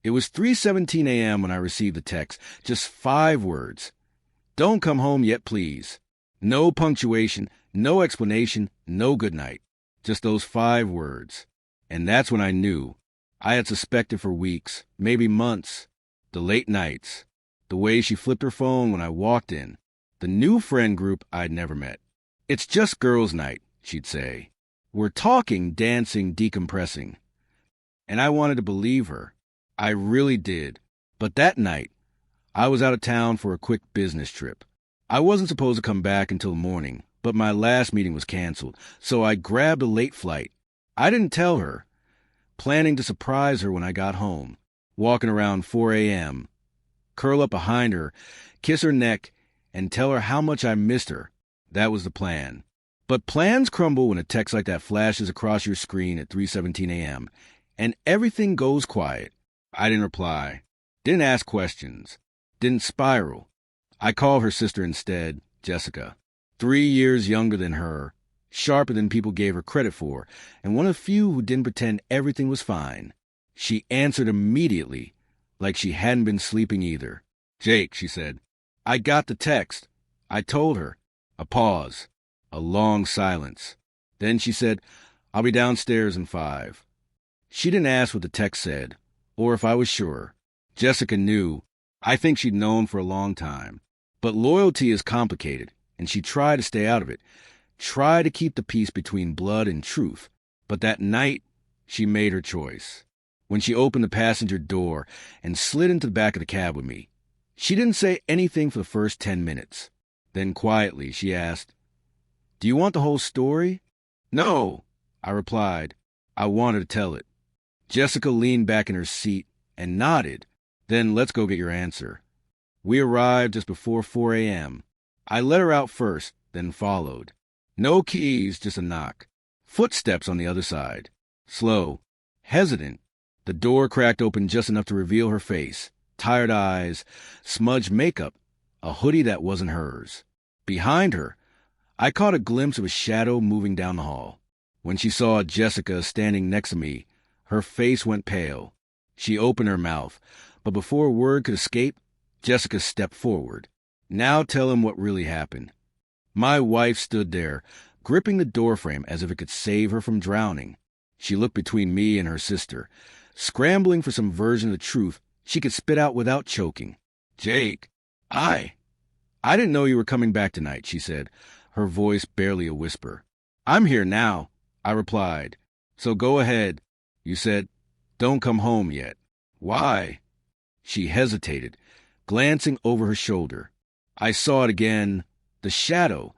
It was 3:17 a.m. when I received the text. Just 5 words. Don't come home yet, please. No punctuation, no explanation, no good night. Just those 5 words. And that's when I knew. I had suspected for weeks, maybe months. The late nights. The way she flipped her phone when I walked in. The new friend group I'd never met. It's just girls' night, she'd say. We're talking, dancing, decompressing. And I wanted to believe her. I really did. But that night, I was out of town for a quick business trip. I wasn't supposed to come back until morning, but my last meeting was canceled, so I grabbed a late flight. I didn't tell her, planning to surprise her when I got home, walking around 4 a.m., curl up behind her, kiss her neck, and tell her how much I missed her. That was the plan. But plans crumble when a text like that flashes across your screen at 3:17 a.m., and everything goes quiet. I didn't reply, didn't ask questions, didn't spiral. I called her sister instead, Jessica, 3 years younger than her, sharper than people gave her credit for, and one of the few who didn't pretend everything was fine. She answered immediately, like she hadn't been sleeping either. Jake, she said, I got the text. I told her. A pause. A long silence. Then she said, I'll be downstairs in 5. She didn't ask what the text said, or if I was sure. Jessica knew. I think she'd known for a long time. But loyalty is complicated, and she tried to stay out of it. Tried to keep the peace between blood and truth. But that night, she made her choice. When she opened the passenger door and slid into the back of the cab with me, she didn't say anything for the first 10 minutes. Then quietly, she asked, Do you want the whole story? No, I replied. I wanted to tell it. Jessica leaned back in her seat and nodded. Then let's go get your answer. We arrived just before 4 a.m. I let her out first, then followed. No keys, just a knock. Footsteps on the other side. Slow. Hesitant. The door cracked open just enough to reveal her face. Tired eyes. Smudged makeup. A hoodie that wasn't hers. Behind her, I caught a glimpse of a shadow moving down the hall. When she saw Jessica standing next to me, her face went pale. She opened her mouth, but before a word could escape, Jessica stepped forward. Now tell him what really happened. My wife stood there, gripping the doorframe as if it could save her from drowning. She looked between me and her sister, scrambling for some version of the truth she could spit out without choking. Jake, I didn't know you were coming back tonight, she said, her voice barely a whisper. I'm here now, I replied. So go ahead. You said, don't come home yet. Why? She hesitated, glancing over her shoulder. I saw it again, the shadow,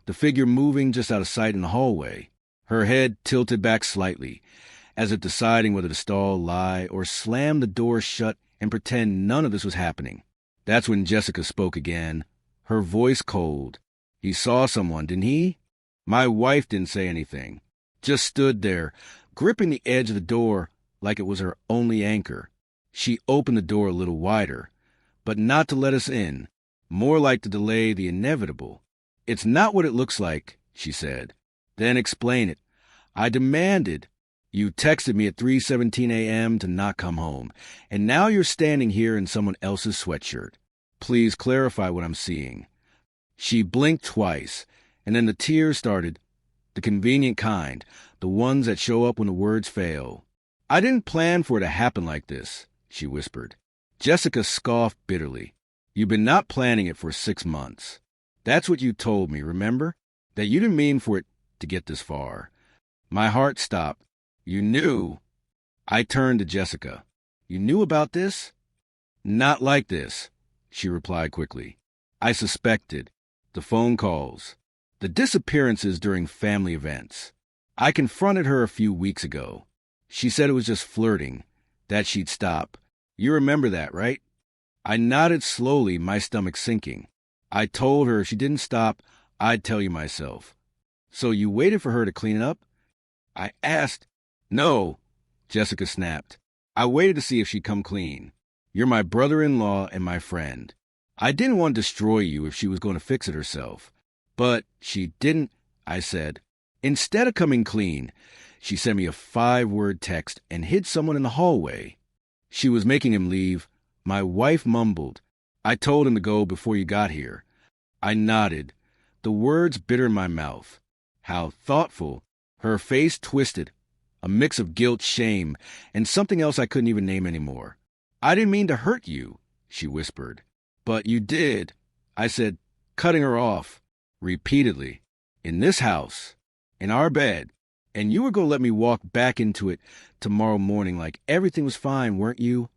the figure moving just out of sight in the hallway, her head tilted back slightly, as if deciding whether to stall, lie, or slam the door shut and pretend none of this was happening. That's when Jessica spoke again, her voice cold. He saw someone, didn't he? My wife didn't say anything, just stood there, gripping the edge of the door like it was her only anchor. She opened the door a little wider, but not to let us in, more like to delay the inevitable. It's not what it looks like, she said. Then explain it. I demanded. You texted me at 3:17 a.m. to not come home, and now you're standing here in someone else's sweatshirt. Please clarify what I'm seeing. She blinked twice, and then the tears started, the convenient kind, the ones that show up when the words fail. I didn't plan for it to happen like this, she whispered. Jessica scoffed bitterly. You've been not planning it for 6 months. That's what you told me, remember? That you didn't mean for it to get this far. My heart stopped. You knew. I turned to Jessica. You knew about this? Not like this, she replied quickly. I suspected. The phone calls. The disappearances during family events. I confronted her a few weeks ago. She said it was just flirting, that she'd stop. You remember that, right? I nodded slowly, my stomach sinking. I told her if she didn't stop, I'd tell you myself. So you waited for her to clean it up? I asked. No, Jessica snapped. I waited to see if she'd come clean. You're my brother-in-law and my friend. I didn't want to destroy you if she was going to fix it herself. But she didn't, I said. Instead of coming clean, she sent me a 5-word text and hid someone in the hallway. She was making him leave. My wife mumbled, "I told him to go before you got here." I nodded, the words bitter in my mouth. How thoughtful. Her face twisted, a mix of guilt, shame, and something else I couldn't even name anymore. "I didn't mean to hurt you," she whispered. "But you did," I said, cutting her off, repeatedly. "In this house, in our bed, and you were going to let me walk back into it tomorrow morning like everything was fine, weren't you?"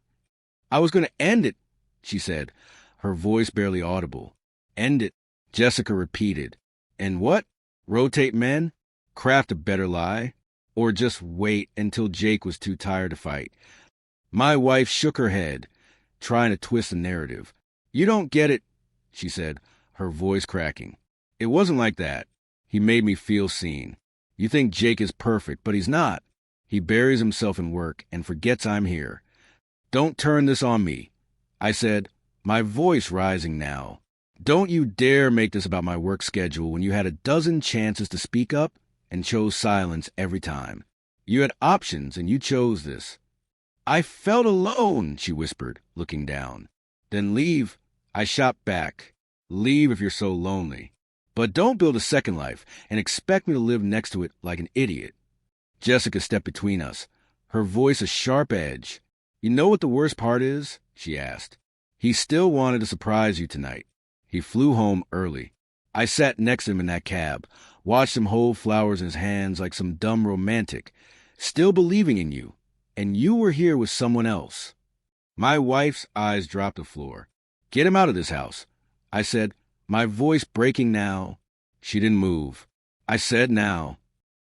"I was going to end it," she said, her voice barely audible. "End it," Jessica repeated. "And what? Rotate men? Craft a better lie? Or just wait until Jake was too tired to fight?" My wife shook her head, trying to twist the narrative. "You don't get it," she said, her voice cracking. "It wasn't like that. He made me feel seen. You think Jake is perfect, but he's not. He buries himself in work and forgets I'm here. Don't turn this on me," I said, my voice rising now. "Don't you dare make this about my work schedule when you had a dozen chances to speak up and chose silence every time. You had options and you chose this." "I felt alone," she whispered, looking down. "Then leave," I shot back. "Leave if you're so lonely. But don't build a second life and expect me to live next to it like an idiot." Jessica stepped between us, her voice a sharp edge. "You know what the worst part is?" she asked. "He still wanted to surprise you tonight. He flew home early. I sat next to him in that cab, watched him hold flowers in his hands like some dumb romantic, still believing in you, and you were here with someone else." My wife's eyes dropped to the floor. "Get him out of this house," I said, my voice breaking now. She didn't move. I said now.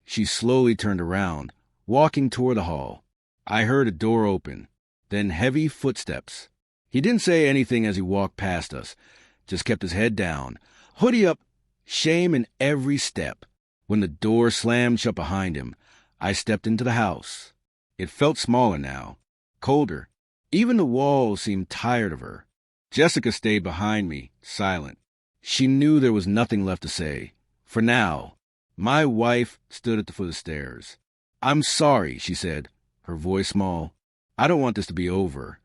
She slowly turned around, walking toward the hall. I heard a door open, then heavy footsteps. He didn't say anything as he walked past us, just kept his head down, hoodie up, shame in every step. When the door slammed shut behind him, I stepped into the house. It felt smaller now, colder. Even the walls seemed tired of her. Jessica stayed behind me, silent. She knew there was nothing left to say. For now. My wife stood at the foot of the stairs. "I'm sorry," she said, her voice small. "I don't want this to be over."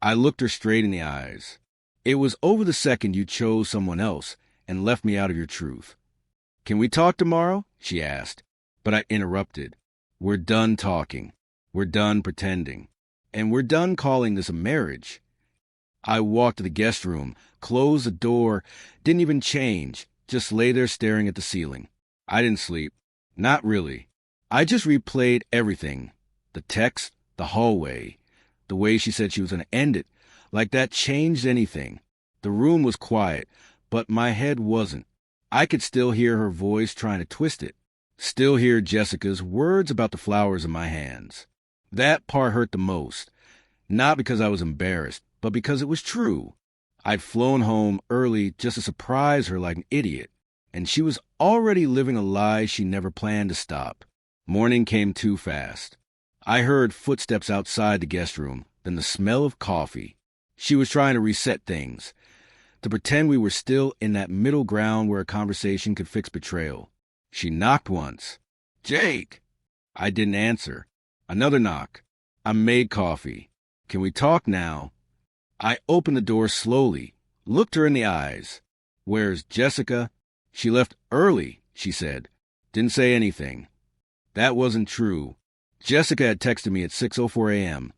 I looked her straight in the eyes. "It was over the second you chose someone else and left me out of your truth." "Can we talk tomorrow?" she asked. But I interrupted. "We're done talking. We're done pretending. And we're done calling this a marriage." I walked to the guest room, closed the door, didn't even change, just lay there staring at the ceiling. I didn't sleep. Not really. I just replayed everything. The text, the hallway, the way she said she was going to end it, like that changed anything. The room was quiet, but my head wasn't. I could still hear her voice trying to twist it. Still hear Jessica's words about the flowers in my hands. That part hurt the most. Not because I was embarrassed, but because it was true. I'd flown home early just to surprise her like an idiot, and she was already living a lie she never planned to stop. Morning came too fast. I heard footsteps outside the guest room, then the smell of coffee. She was trying to reset things, to pretend we were still in that middle ground where a conversation could fix betrayal. She knocked once. "Jake!" I didn't answer. Another knock. I made coffee. "Can we talk now?" I opened the door slowly, looked her in the eyes. "Where's Jessica?" "She left early," she said. Didn't say anything. That wasn't true. Jessica had texted me at 6:04 a.m.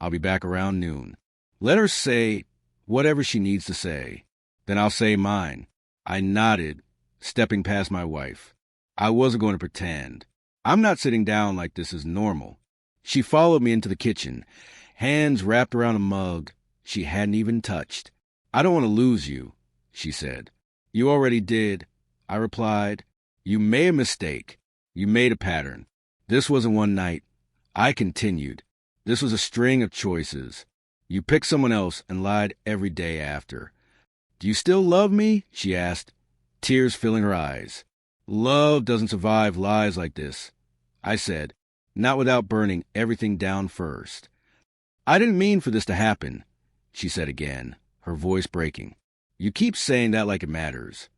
"I'll be back around noon." Let her say whatever she needs to say. Then I'll say mine. I nodded, stepping past my wife. I wasn't going to pretend. I'm not sitting down like this is normal. She followed me into the kitchen, hands wrapped around a mug she hadn't even touched. "I don't want to lose you," she said. "You already did," I replied. "You made a mistake. You made a pattern. This wasn't one night." I continued. "This was a string of choices. You picked someone else and lied every day after." "Do you still love me?" she asked, tears filling her eyes. "Love doesn't survive lies like this," I said, not without burning everything down first. "I didn't mean for this to happen," she said again, her voice breaking. "You keep saying that like it matters."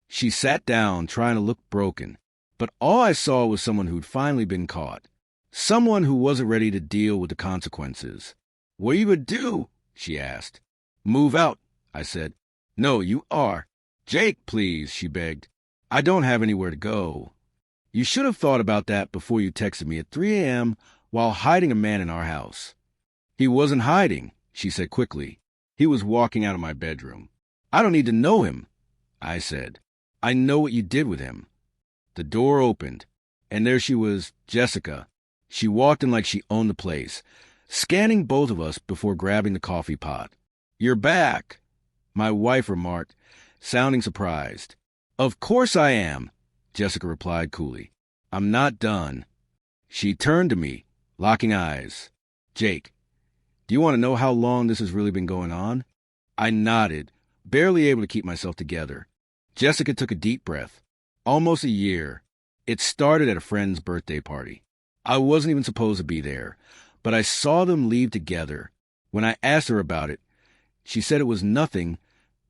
She sat down, trying to look broken, but all I saw was someone who'd finally been caught. Someone who wasn't ready to deal with the consequences. "What are you going to do?" she asked. "Move out," I said. "No, you are." "Jake, please," she begged. "I don't have anywhere to go." "You should have thought about that before you texted me at 3 a.m. while hiding a man in our house." "He wasn't hiding," she said quickly. "He was walking out of my bedroom." "I don't need to know him," I said. "I know what you did with him." The door opened, and there she was, Jessica. She walked in like she owned the place, scanning both of us before grabbing the coffee pot. "You're back," my wife remarked, sounding surprised. "Of course I am," Jessica replied coolly. "I'm not done." She turned to me, locking eyes. "Jake, do you want to know how long this has really been going on?" I nodded, barely able to keep myself together. Jessica took a deep breath. "Almost a year. It started at a friend's birthday party. I wasn't even supposed to be there, but I saw them leave together. When I asked her about it, she said it was nothing,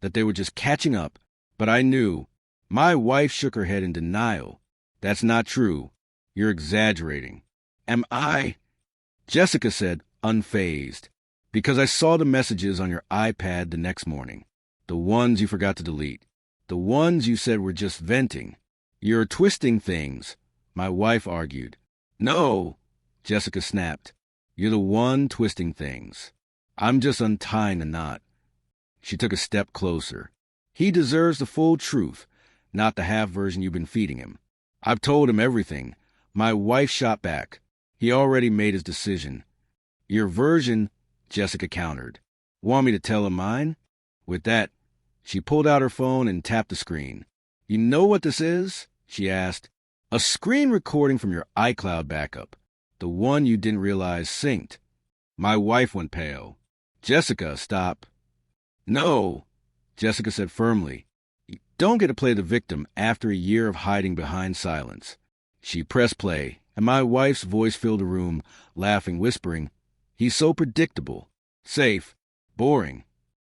that they were just catching up, but I knew." My wife shook her head in denial. "That's not true. You're exaggerating." "Am I?" Jessica said, unfazed. "Because I saw the messages on your iPad the next morning. The ones you forgot to delete. The ones you said were just venting. You're twisting things," my wife argued. "No," Jessica snapped. "You're the one twisting things. I'm just untying the knot." She took a step closer. "He deserves the full truth, not the half version you've been feeding him." "I've told him everything." My wife shot back. "He already made his decision." "Your version," Jessica countered. "Want me to tell him mine?" With that, she pulled out her phone and tapped the screen. "You know what this is?" she asked. "A screen recording from your iCloud backup. The one you didn't realize synced." My wife went pale. "Jessica, stop." "No," Jessica said firmly. "You don't get to play the victim after a year of hiding behind silence." She pressed play, and my wife's voice filled the room, laughing, whispering, "He's so predictable. Safe. Boring."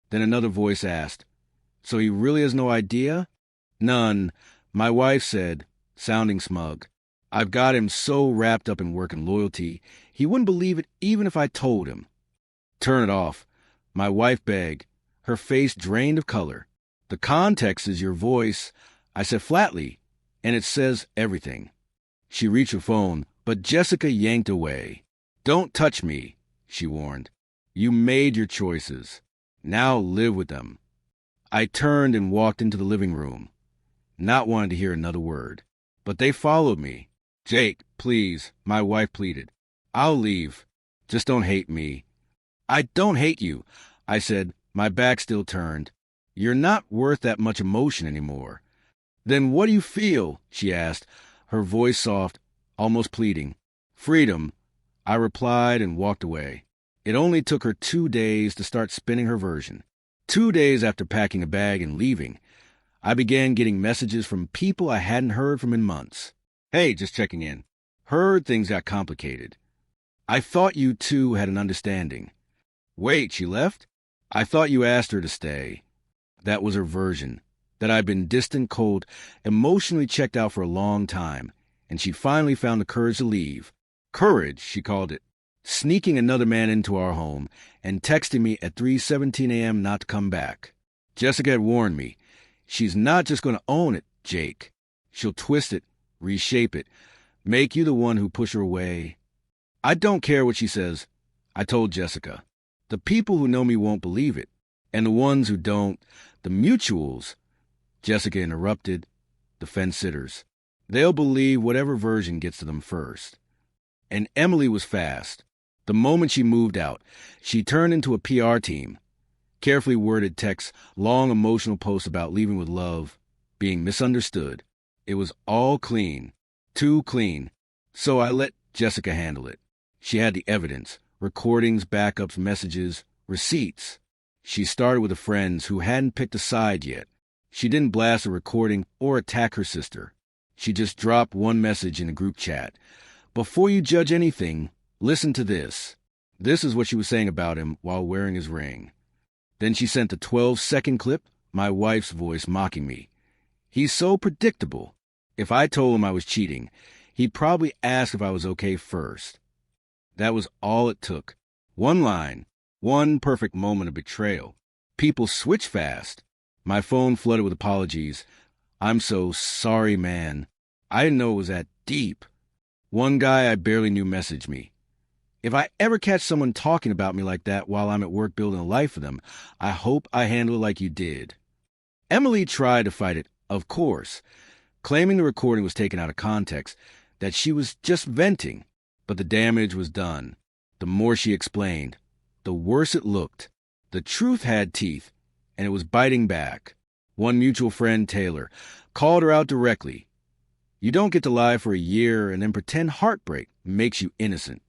Then another voice asked, "So he really has no idea?" "None," my wife said, sounding smug. "I've got him so wrapped up in work and loyalty, he wouldn't believe it even if I told him." "Turn it off," my wife begged, her face drained of color. "The context is your voice," I said flatly, "and it says everything." She reached her phone, but Jessica yanked away. "Don't touch me," she warned. "You made your choices. Now live with them." I turned and walked into the living room, not wanting to hear another word. But they followed me. "Jake, please," my wife pleaded. "I'll leave. Just don't hate me." "I don't hate you," I said, my back still turned. "You're not worth that much emotion anymore." "Then what do you feel?" she asked, her voice soft, almost pleading. "Freedom," I replied and walked away. It only took her 2 days to start spinning her version. 2 days after packing a bag and leaving, I began getting messages from people I hadn't heard from in months. "Hey, just checking in. Heard things got complicated. I thought you two had an understanding." "Wait, she left?" "I thought you asked her to stay." That was her version, that I'd been distant, cold, emotionally checked out for a long time, and she'd finally found the courage to leave. Courage, she called it. Sneaking another man into our home and texting me at 3:17 a.m. not to come back. Jessica had warned me. She's not just going to own it, Jake. She'll twist it, reshape it, make you the one who pushed her away. "I don't care what she says," I told Jessica. "The people who know me won't believe it. And the ones who don't, the mutuals," Jessica interrupted, "the fence-sitters. They'll believe whatever version gets to them first." And Emily was fast. The moment she moved out, she turned into a PR team. Carefully worded texts, long emotional posts about leaving with love, being misunderstood. It was all clean. Too clean. So I let Jessica handle it. She had the evidence, recordings, backups, messages, receipts. She started with the friends who hadn't picked a side yet. She didn't blast a recording or attack her sister. She just dropped one message in a group chat. "Before you judge anything, listen to this." This is what she was saying about him while wearing his ring. Then she sent a 12-second clip, my wife's voice mocking me. "He's so predictable. If I told him I was cheating, he'd probably ask if I was okay first." That was all it took. One line, One perfect moment of betrayal. People switch fast. My phone flooded with apologies. I'm so sorry, man. I didn't know it was that deep. One guy I barely knew messaged me. If I ever catch someone talking about me like that while I'm at work building a life for them, I hope I handle it like you did. Emily tried to fight it, of course, claiming the recording was taken out of context, that she was just venting. But the damage was done. The more she explained, the worse it looked. The truth had teeth, and it was biting back. One mutual friend, Taylor, called her out directly. You don't get to lie for a year and then pretend heartbreak makes you innocent.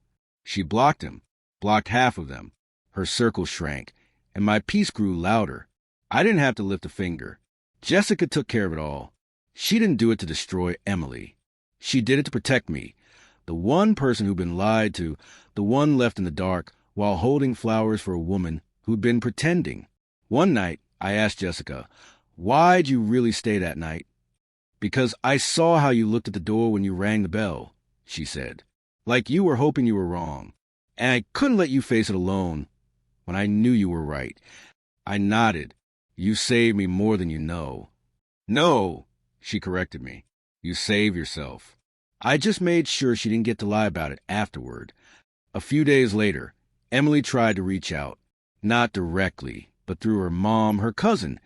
She blocked him, blocked half of them. Her circle shrank, and my piece grew louder. I didn't have to lift a finger. Jessica took care of it all. She didn't do it to destroy Emily. She did it to protect me, the one person who'd been lied to, the one left in the dark while holding flowers for a woman who'd been pretending. One night, I asked Jessica, "Why'd you really stay that night?" "Because I saw how you looked at the door when you rang the bell," she said. "Like you were hoping you were wrong. And I couldn't let you face it alone when I knew you were right." I nodded. "You saved me more than you know." "No," she corrected me. "You save yourself." I just made sure she didn't get to lie about it afterward. A few days later, Emily tried to reach out. Not directly, but through her mom, her cousin.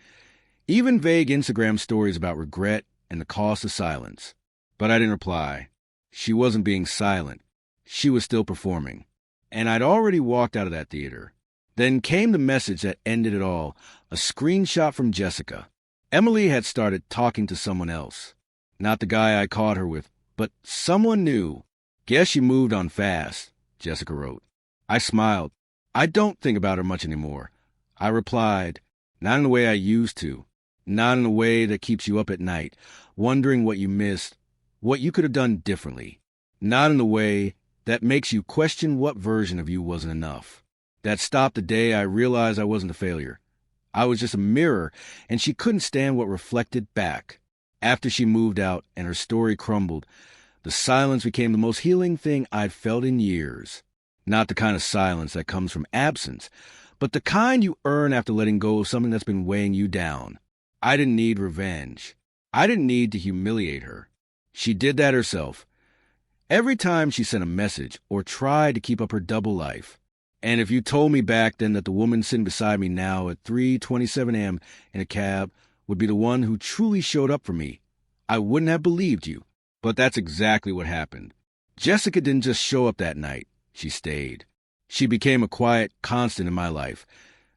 Even vague Instagram stories about regret and the cost of silence. But I didn't reply. She wasn't being silent. She was still performing. And I'd already walked out of that theater. Then came the message that ended it all, a screenshot from Jessica. Emily had started talking to someone else. Not the guy I caught her with, but someone new. "Guess she moved on fast," Jessica wrote. I smiled. "I don't think about her much anymore." I replied, "Not in the way I used to. Not in the way that keeps you up at night, wondering what you missed, what you could have done differently. Not in the way that makes you question what version of you wasn't enough. That stopped the day I realized I wasn't a failure. I was just a mirror, and she couldn't stand what reflected back." After she moved out and her story crumbled, the silence became the most healing thing I'd felt in years. Not the kind of silence that comes from absence, but the kind you earn after letting go of something that's been weighing you down. I didn't need revenge. I didn't need to humiliate her. She did that herself. Every time she sent a message or tried to keep up her double life. And if you told me back then that the woman sitting beside me now at 3:27 a.m. in a cab would be the one who truly showed up for me, I wouldn't have believed you. But that's exactly what happened. Jessica didn't just show up that night. She stayed. She became a quiet constant in my life.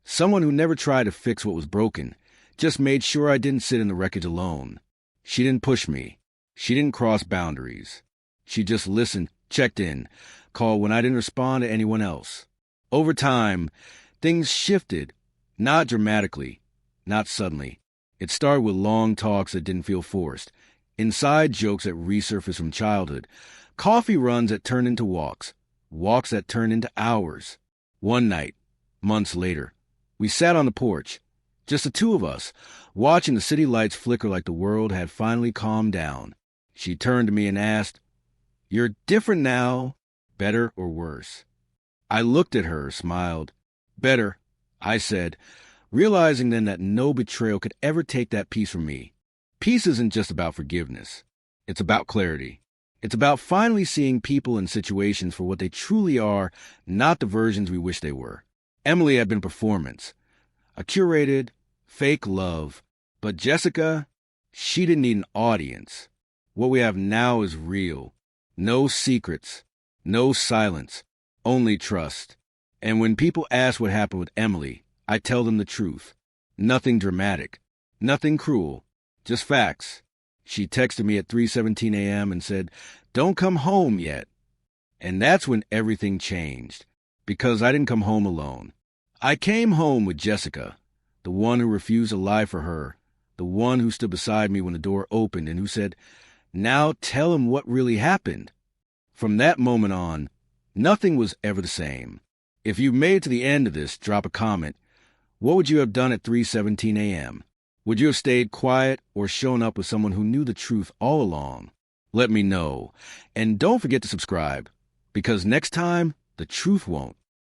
Someone who never tried to fix what was broken, just made sure I didn't sit in the wreckage alone. She didn't push me. She didn't cross boundaries. She just listened, checked in, called when I didn't respond to anyone else. Over time, things shifted, not dramatically, not suddenly. It started with long talks that didn't feel forced, inside jokes that resurfaced from childhood, coffee runs that turned into walks, walks that turned into hours. One night, months later, we sat on the porch, just the two of us, watching the city lights flicker like the world had finally calmed down. She turned to me and asked, "You're different now, better or worse?" I looked at her, smiled. "Better," I said, realizing then that no betrayal could ever take that peace from me. Peace isn't just about forgiveness. It's about clarity. It's about finally seeing people and situations for what they truly are, not the versions we wish they were. Emily had been performance, a curated, fake love. But Jessica, she didn't need an audience. What we have now is real. No secrets, no silence, only trust. And when people ask what happened with Emily, I tell them the truth. Nothing dramatic, nothing cruel, just facts. She texted me at 3:17 a.m. and said, "Don't come home yet." And that's when everything changed, because I didn't come home alone. I came home with Jessica, the one who refused to lie for her, the one who stood beside me when the door opened and who said, "Now tell him what really happened." From that moment on, nothing was ever the same. If you made it to the end of this, drop a comment. What would you have done at 3:17 a.m.? Would you have stayed quiet or shown up with someone who knew the truth all along? Let me know. And don't forget to subscribe, because next time, the truth won't.